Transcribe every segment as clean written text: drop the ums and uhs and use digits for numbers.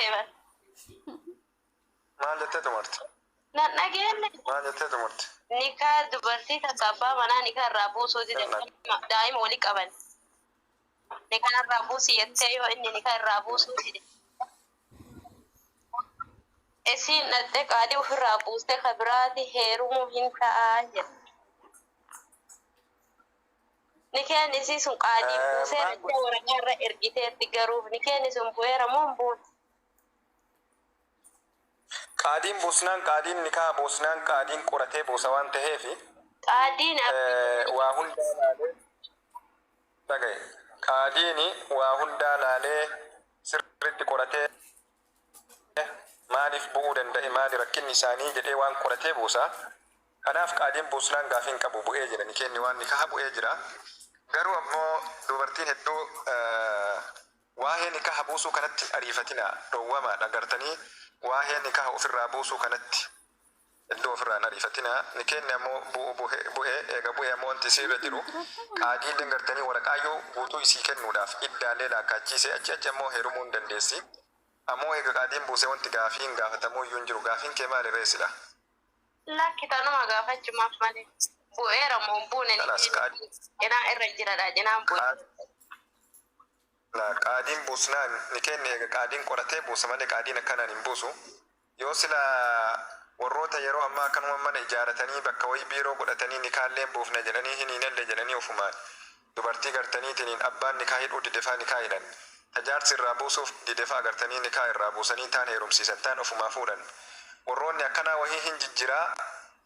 deeman. Maal jettee xumurte? Nan dhageelle. Maal jettee xumurte? Nikaa dubartii takka abbaa manaa nikaa irraa buusuu dide daa'ima walii qaban. Nikaa irraa buusi jettee yoo inni nikaa irraa buusuu dide. Isiin dhattee qaadii ofirraa buustee ka biraati heerumuu hin ta'aa jedha. Nikeen isii sun qaadii buusee rakkoo waraqaa irra ergiteetti garuuf nikeen sun bu'eera moo hin buune? Qaadiin buusnaan qaadiin nikaa buusnaan qaadiin qoratee buusa waan ta'eefi Qaadiin waa hundaa laalee dhagaye qaadiini waa hundaa laalee sirriitti qoratee maaliif bu'uu danda'e maali rakkinni isaanii jedhee waan qoratee buusa. Kanaaf qaadiin buusnaan gaafiin qabu bu'ee jira nikeenni waan nikaa bu'ee jira. Garuu ammoo dubartiin hedduu waa'ee nikaa buusuu kanatti ariifatina dhoowwamaadha gartanii waa'ee nikaa ofirraa buusuu kanatti hedduu ofirraa ariifatina nikeenni ammoo bu'ee eega bu'ee ammoo wanti isiirra jiru qaadiillee gartanii waraqaayyoo guutuu isii kennuudhaaf iddaalee laakkachiise achi ammoo heerumuu hin dandeessi. Ammoo eega qaadiin buusee wanti gaafiin gaafatamuu iyyuu hin jiru gaafiin kee maali reessidha? Lakki tanuma gaafachumaaf malee. Bu'eera moo hin buune cinaa irra jiradha cinaan bu'e. Qaadiin buusnaan nikeenni eega qaadiin qoratee buusa malee qaadiin akkanaan hin buusu. Yoo sila warroota yeroo ammaa akkanuma mana ijaaratanii bakka wayii biiroo godhatanii nikaallee buufna jedhanii hiniinallee jedhanii ofumaan dubartii gartaniitiin abbaan nikaa hidhuu didefaa nikaa hidhan. Tajaarsi irraa buusuuf didefaa gartanii nikaa irraa buusanii taan heerumsiisan taan ofumaa fuudhan. Warroonni akkanaa wahii hin jijjiraa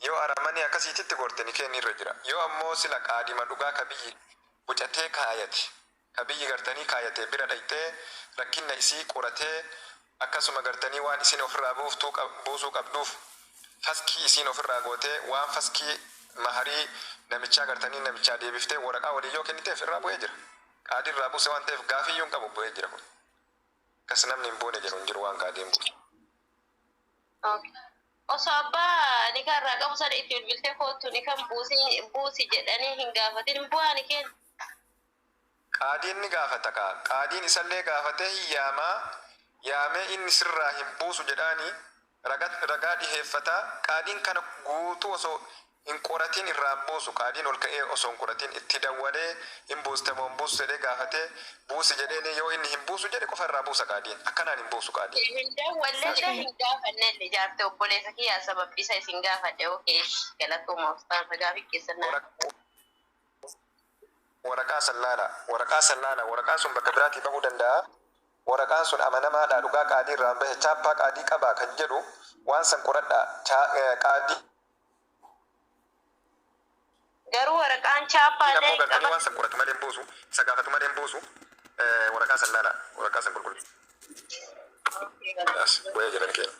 yoo aramanii akkasiititti gorte nikeen irra jira. Yoo ammoo sila qaadima dhugaa kabiyyi bucatee kaayate kabiyyi gartanii kaayate bira dhaytee rakkinna isii qoratee akkasuma gartanii waan isin ofirraa buusuu qabduuf faskii isin ofirraa gootee waan faskii maharii namichaa gartanii namichaa deebiftee waraqaa walii yoo kenniteef irraa bu'ee jira. Qaadii irraa buuse waan ta'eef gaafiyyuu hin qabu bu'ee jira kun. Akkas namni hin buune jedhu hin jiru waan qaadiin buuse. Osoo abbaa nikaa irraa qabu sana itti bilbiltee kootu nikan buusi jedhanii hin gaafatin hin bu'aa nikeen. Qaadiin ni gaafata kaa qaadiin isallee gaafatee hin yaamee inni sirraa hin buusu jedhaanii ragaa dhiheeffata qaadiin kana guutuu osoo hin qoratiin irraa buusu qaadiin ol ka'ee osoo hin qoratiin itti dawwalee hin buuste moo hin buusu jedhee gaafatee buusi jedhee yoo inni hin buusu jedhe qofa irraa buusa qaadiin akkanaan hin buusu qaadiin. Hin dawwallee hin gaafannelle ijaarte obboleessa kiyyaa sababbisa isin gaafadhe okee galatuma ustaasa gaafii keessan waraqaa sallaala waraqaan sun bakka biraatii bahuu danda'a. Waraqaan sun amanamaadha dhugaa qaadii irraan bahe chaappaa qaadii qabaa kan jedhu waan san qoradha qaadii. Garuu waraqaan chaappaa illee qaba. Waan san qoratu malee hin buusu isa gaafatu malee hin buusu waraqaa sallaala waraqaa san qulqullu. Bu'ee jedhan keenya.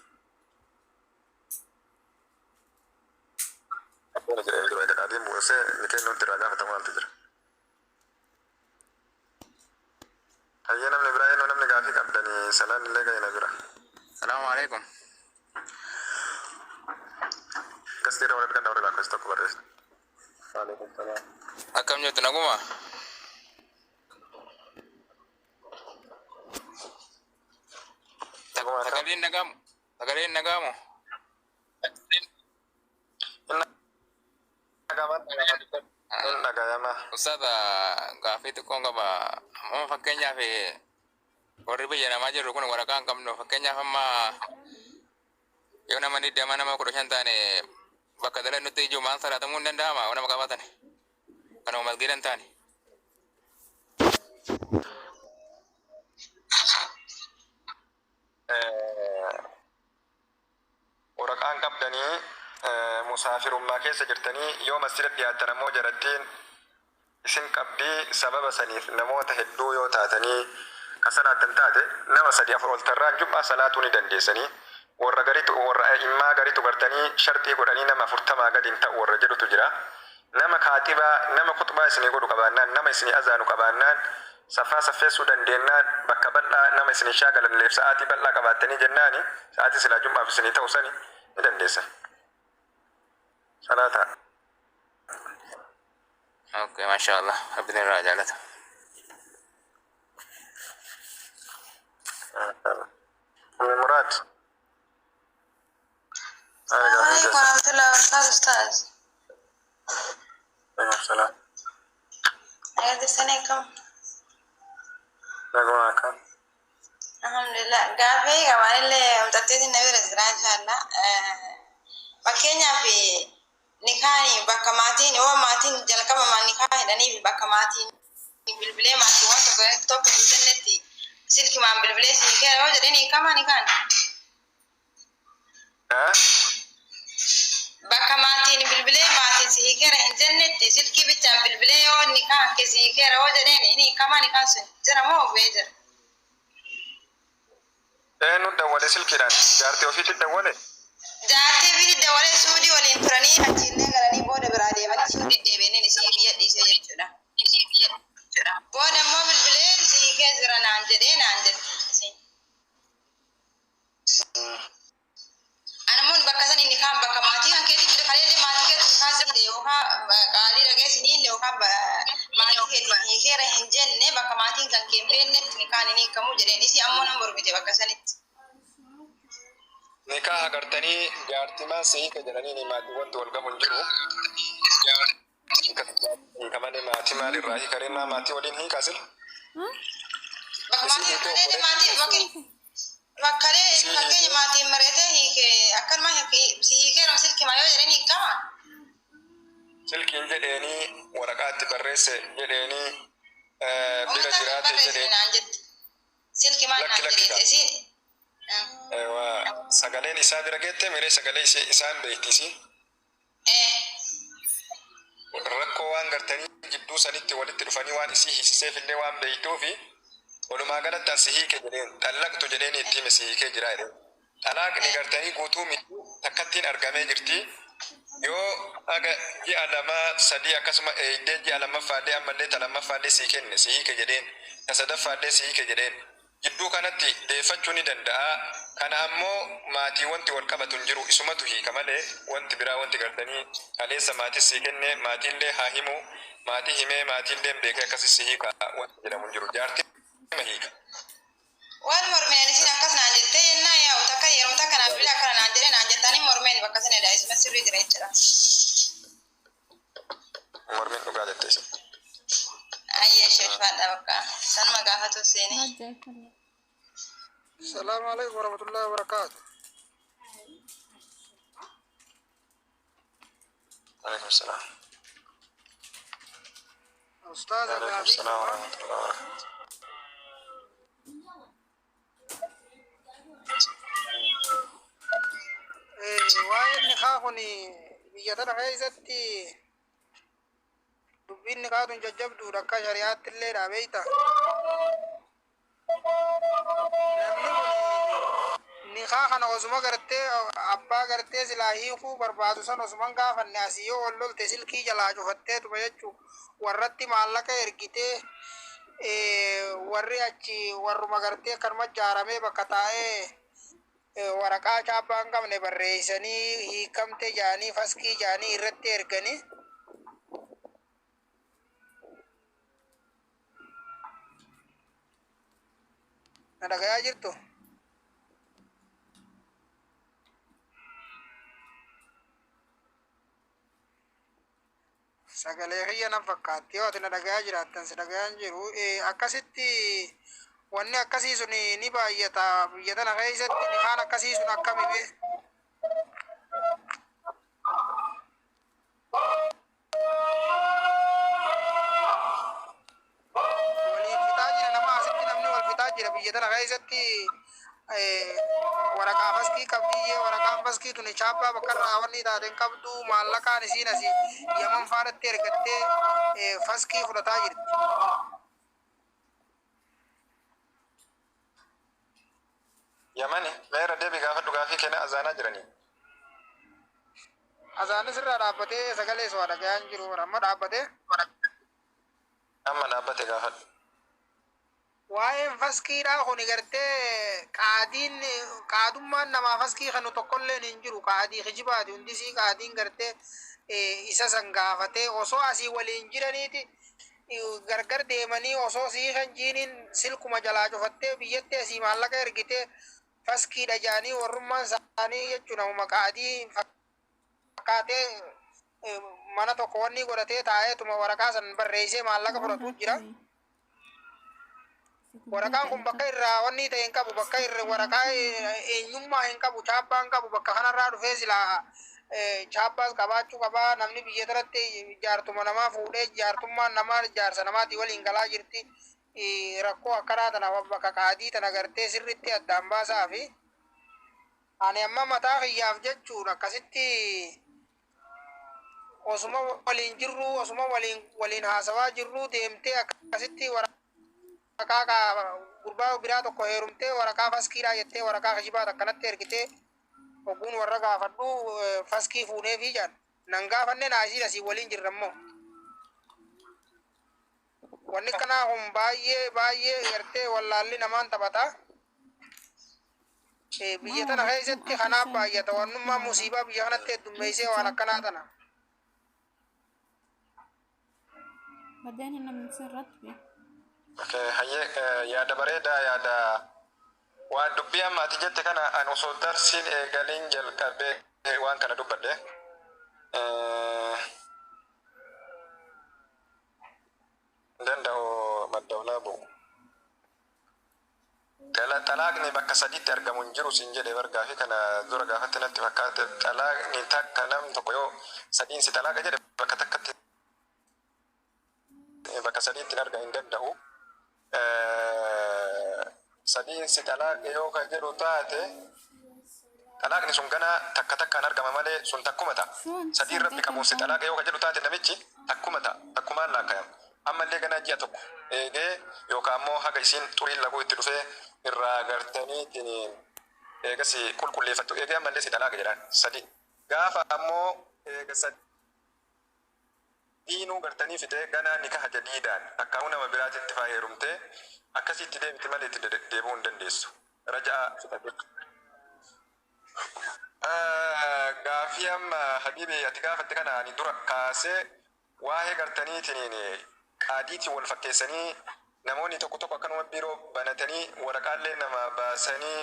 Akkuma jedhee jiru egaa qaadiin buusee nikeen nuti irraa gaafatamu maaltu jira. Hayya namni biraa eenyu namni gaafii qabdanii salaan illee ga'ina jira. Salaamu alaikum. Gasteera warra biqilaa warra lakkoofsa tokko barreessa. Waalaikum salaam. Akkam jirtu naguma? Sagaleen nagamu. Sagaleen nagamu. Nagayama. Ustaza gaafii xiqqoon qaba. Amma fakkeenyaaf warri biyya namaa jirru kun waraqaa hin qabnu fakkeenyaaf amma yoo nama 20 nama 15 taane bakka dalan nuti ijoo maal salaatamuu hin danda'ama nama qabatan kanuma masgiida hin taane. Waraqaan qabdanii musaafirummaa keessa jirtanii yoo masjida dhiyaatan ammoo jarattiin isin qabdii sababa saniif namoota hedduu yoo taatanii kasalaatan taate nama 3-4 ol tarraan jum'aa salaatuu ni dandeessanii warra immaa garitu gartanii shartii godhanii nama 40 gadi hin ta'u warra jedhutu jira. Nama kaatibaa nama kutbaa isinii godhu qabaannaan nama isinii azaanu qabaannaan safaa saffeessuu dandeennaan bakka bal'aa nama isinii shaagalanleef sa'aatii bal'aa qabaattanii jennaani sa'aatii silaa jum'aaf isinii ta'u sani ni dandeessa. Salaata. Okay, mashallah. Abdin rajalata. فؤاد عليكم ورحمة الله وبركاته أستاذ. عليكم السلام. أيضا سنيكم. معك. الحمد لله. قافي كمان اللي متأكد النبي رزقنا إن شاء الله. بكينيا في نكاني بكماتين هو ماتين جلكم ما نكاني دني بكماتين بالبلي ماتي وانت قاعد توك إنترنتي سلك ما بالبلي سلك هو جدني كمان نكان. بكماتين بالبلي ماتي سلك إنترنتي سلك بتشام بالبلي هو نكان كسلك هو جدني كمان نكان سن ترى مو بيجر. ندور سلكيران جارتي وفيت الدولة. جارتي في الدولة سودي والإنترنت هتجيلنا قالني بود برادي ماني سودي دبني نسيبيا ديسي جدا. بود ما بالبلاد سي كذا نانجدين نانجد. أنا مون بكسان إني كام بكماتي أنا كذي كده خليه ما تكذب خازم ديوها قالي رجع سنين ديوها ما تكذب هي كره هنجن نه بكماتي كان كيمبين نتني كان إني كمو جدين إسي أمونا مربيتي بكسانت. نكاح قرتني جارتي ما سيك جناني ما تقول تقول كم نجرو. كمان ما تمال الرأي كرينا ما تقولين هي كاسل. بكماتي كله ما تي بكي. بكالي ما تي مرته هي ك أكل ما هي كي هي كره مسير كمايو جريني كمان. سلكين جديني ورقات بريس جديني بلا جرات جديني. سلك ما نانجري إسي. ايوه سغالين إسان درجته ميري سغالي إسان بيتيسي ركو وان غرتني جدو سنتي ولدت رفاني وان إسي هيسي في اللي وان بيتو في ولما قالت تنسيه كجرين تلقت جرين يتيم سيه كجرائر طلاق نغرتني قوتو مي تكتين أرقامي جرتي يو أغا جي علامة سدي أكسما إيدي جي علامة فادي أمالي تلامة فادي سيكين سيه كجرين تصدف فادي سيه كجرين jidduu kanatti deeffachuu ni danda'a. Kana ammoo maatii wanti wal qabatun jiru isumatu hiika malee wanti biraa wanti gartanii kaleessa maatii sii kenne maatiillee haa himu maatii himee maatiillee beekee akkasii sii hiika wanti jedhamu jiru jaartii ma hiika. Waan mormeen isin akkas naan jettee yennaa yaa'u takka yeroo takka naaf bilaa kana naan jedhee naan jettanii mormeen bakka sanadha isuma sirrii jira jechuudha. Mormeen dhugaa jettee isa. Ayyee sheeffaadha bakka sanuma gaafatu seeni. السلام عليكم ورحمة الله وبركاته. عليكم السلام. أستاذ عليكم السلام ورحمة الله وبركاته. وين نخافني بيجتنا غيزتي دبين نخافن ججبدو ركا شريعات اللي رابيتا نخاخنا وزما غرتي أبا غرتي سلاهي خو بربادو سن وزمان غافن ناسيو ولول تسلكي جلاجو فتة تبيجو ورتي مالك إرقيته warri achi warruma gartee kanuma jaaramee bakka taa'ee waraqaa chaappaa hin qabne barreessanii hiikamte jaanii faskii jaanii irratti erganii na dhagayaa jirtu. Sagalee kiyya nan fakkaatti yoo ati na dhagayaa jiraattan si dhagayaan jiru akkasitti wanni akkasii sun ni baay'ata biyya tana keessatti ni kaan akkasii sun akkami bee waliin fitaa jira nama asitti namni wal fitaa jira biyya tana keessatti waraqaa faskii qabdii waraqaan faskii tuni chaappaa bakka irraa wanni taateen qabdu maallaqaan isiin asii yaman faadhatti ergattee faskii fudhataa jirti. Yamani meera deebii gaafadhu gaafii kenna azaanaa jiranii. Azaanis irraa dhaabbatee sagalee soo dhagayaan jiru amma dhaabbatee. Amma dhaabbate gaafadhu. Waa'een faskiidhaa kuni gartee qaadummaan namaa faskii kanu tokkolleen hin jiru qaadii kijibaati hundisii qaadiin gartee isa san gaafatee osoo asii waliin jiraniiti gargar deemanii osoo sii kan jiiniin silkuma jalaa cufattee biyyatti asii maallaqa ergitee faskii dhajaanii warrummaan isaanii jechuun nama qaadii fakkaatee mana tokko wanni godhatee taa'eetuma waraqaa san barreessee maallaqa fudhatu jira. Waraqaan kun bakka irraa wanni ta'e hin qabu, bakka irra waraqaa eenyummaa hin qabu, chaappaa hin qabu. Bakka kanarraa dhufee silaa chaappaas qabaachuu qabaa. Namni biyya irratti ijaartuma namaa fuudhee ijaartummaan namaa ijaarsa namaatii waliin galaa jirti. Rakkoo akkanaa tana bakka qaadii tana gartee sirriitti addaan baasaa fi ani amma mataa kiyyaaf jechuudha akkasitti osuma waliin jirru osuma waliin haasawaa jirru deemtee akkasitti waraqaa gurbaa biraa tokko heerumtee waraqaa faskiidhaa jettee waraqaa kijibaa akkanatti ergitee hogguun warra gaafadhu faskii fuunee fi jaan nan gaafanne naasii asii waliin jirrammoo. Wanni kanaa kun baay'ee gartee wallaalli namaan taphata. Biyya tana keessatti kanaaf baay'ata wannummaa musiibaa biyya kanatti heddummeessee waan akkanaa tana. بعدين هنا بنصير رتبة. hayyee yaada bareedaa yaada waan dubbii amma ati jette kana ani osoo darsiin eegaliin jalqabee waan kana dubbadhe danda'u maddaulaa bu'u. Xalaaqni bakka sadiitti argamu hin jiru siin jedhee bargaa fi kana dura gaafatti natti fakkaate xalaaqni takka namni tokko yoo sadiin si xalaaqa jedhe bakka takkatti bakka sadiitti hin argamu hin danda'u. Sadiin si xalaaqa yoo kan jedhu taate xalaaqni sun gana takka takkaan argama malee sun takkuma ta'a. Sadiin rabbi qabuun si xalaaqa yoo kan jedhu taate namichi takkuma ta'a takkumaan laakkaa'ama. Ammallee gana ji'a tokko eegee yookaan ammoo haga isiin xuriin laguu itti dhufee irraa gartaniitiin eegas qulqulleeffattu eegee ammallee si xalaaqa jedhaan sadi. Gaafa ammoo eega sadiinuu gartanii fidee gana nikaha jadiidaan akkaa'uu nama biraatitti faa heerumtee akkasitti deemti malee itti deebi'uu hin dandeessu. Rajaa fudhate. Gaafii amma habiibii ati gaafatte kana ani dura kaasee waa'ee gartaniitiin qaadiitiin wal fakkeessanii namoonni tokko tokko akkanuma biiroo banatanii waraqaalee nama baasanii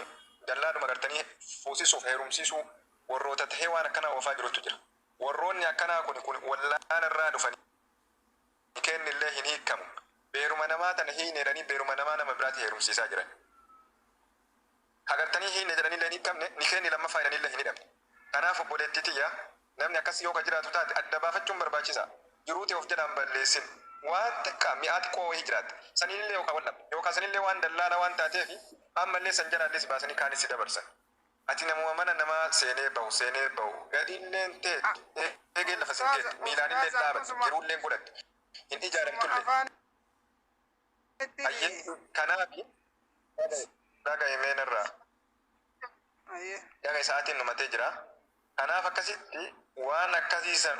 dallaadhuma gartanii fuusisuuf heerumsiisuu warroota tahee waan akkanaa oofaa jirutu jira. Warroonni akkanaa kun wallaan irraa dhufanii kennillee hin hiikamu. Beeruma namaa tana hiine jedhanii beeruma namaa nama biraatti heerumsiisaa jiran. Hagartanii hiine jedhanillee hin hiikamne ni kenni lammaffaa jedhanillee hin hidhamne. Kanaaf obboleettii tiyya namni akkas yoo ka jiraatu taate adda baafachuun barbaachisa. Jiruuti of jedhaan balleessin. Waan xiqqaa mi'aa xiqqoo wayii jiraata. Sanillee yookaan waldhabe yookaan sanillee waan dallaala waan taateef ammallee san jalaallee si baasanii kaanis si dabarsan. Ati namuma mana namaa seenee bahu gadiilleen ta'e eegee lafa sin geette miilaanillee dhaabate jiruulleen godhatte hin ijaaramtullee. Ayyee kanaafi dhaga himeenarraa dhaga isaatiin numatee jira. Kanaaf akkasitti waan akkasiisan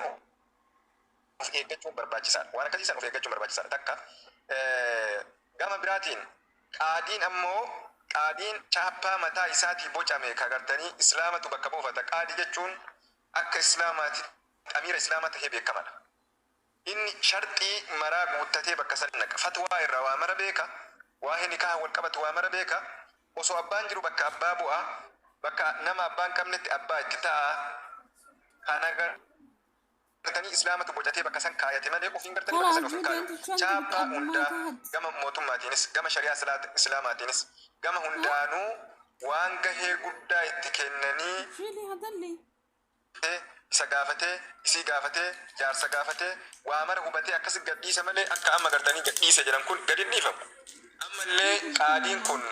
of eeggachuun barbaachisaadha. Waan akkasiisan of eeggachuun barbaachisaadha. Takka gama biraatiin qaadiin ammoo qaadiin chaappaa mataa isaatii bocame kagartanii islaamatu bakka buufata. Qaadii jechuun akka islaamaati amiira islaamaa tahee beekamadha. Inni sharxii maraa guuttatee bakka san naqa. Fatwaa irraa waa mara beeka. Waa'ee nikaha wal qabatu waa mara beeka. Osoo abbaan jiru bakka abbaa bu'a. Bakka nama abbaan qabnetti abbaa itti ta'a. Kana gartanii islaamatu bocatee bakka san kaayate malee ofiin gartanii bakka san ofiin kaayu. Chaappaa hundaa gama mootummaatiinis gama shari'aa islaamaatiinis gama hundaanuu waan gahee guddaa itti kennanii isa gaafatee isii gaafatee jaarsa gaafatee waa mara hubatee akkas gadhiisa malee akka amma gartanii gadhiisa jedhan kun gadi dhiifamu. Ammallee qaadiin kun